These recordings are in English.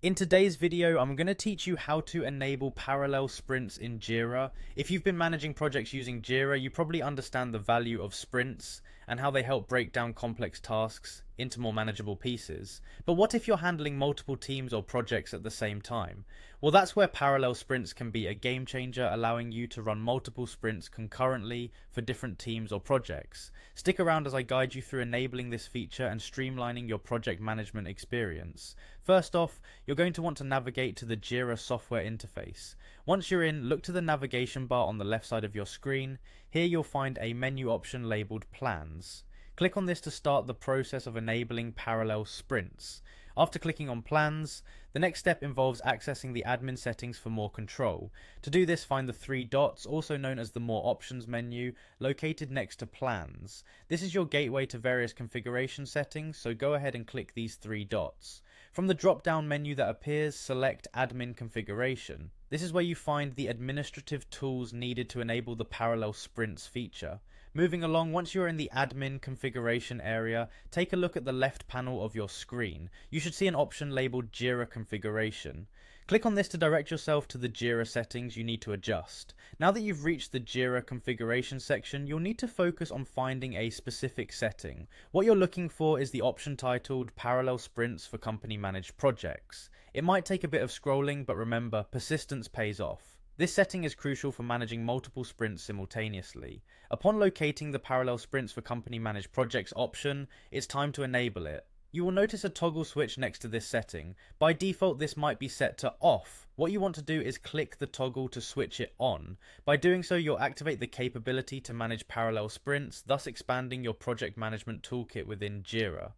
In today's video, I'm going to teach you how to enable parallel sprints in Jira. If you've been managing projects using Jira, you probably understand the value of sprints and how they help break down complex tasks into more manageable pieces. But what if you're handling multiple teams or projects at the same time? Well, that's where parallel sprints can be a game changer, allowing you to run multiple sprints concurrently for different teams or projects. Stick around as I guide you through enabling this feature and streamlining your project management experience. First off, you're going to want to navigate to the Jira software interface. Once you're in, look to the navigation bar on the left side of your screen. Here you'll find a menu option labeled Plans. Click on this to start the process of enabling parallel sprints. After clicking on Plans, the next step involves accessing the admin settings for more control. To do this, find the three dots, also known as the More Options menu, located next to Plans. This is your gateway to various configuration settings, so go ahead and click these three dots. From the drop-down menu that appears, select Admin Configuration. This is where you find the administrative tools needed to enable the parallel sprints feature. Moving along, once you're in the admin configuration area, take a look at the left panel of your screen. You should see an option labeled Jira Configuration. Click on this to direct yourself to the Jira settings you need to adjust. Now that you've reached the Jira configuration section, you'll need to focus on finding a specific setting. What you're looking for is the option titled Parallel Sprints for Company Managed Projects. It might take a bit of scrolling, but remember, persistence pays off. This setting is crucial for managing multiple sprints simultaneously. Upon locating the Parallel Sprints for Company Managed Projects option, it's time to enable it. You will notice a toggle switch next to this setting. By default, this might be set to off. What you want to do is click the toggle to switch it on. By doing so, you'll activate the capability to manage parallel sprints, thus expanding your project management toolkit within Jira.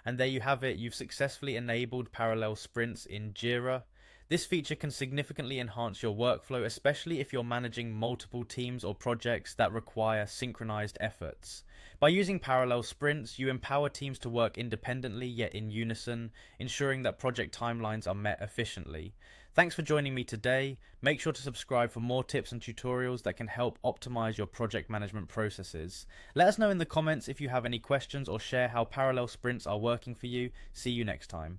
And there you have it, you've successfully enabled parallel sprints in Jira. This feature can significantly enhance your workflow, especially if you're managing multiple teams or projects that require synchronized efforts. By using parallel sprints, you empower teams to work independently yet in unison, ensuring that project timelines are met efficiently. Thanks for joining me today. Make sure to subscribe for more tips and tutorials that can help optimize your project management processes. Let us know in the comments if you have any questions or share how parallel sprints are working for you. See you next time.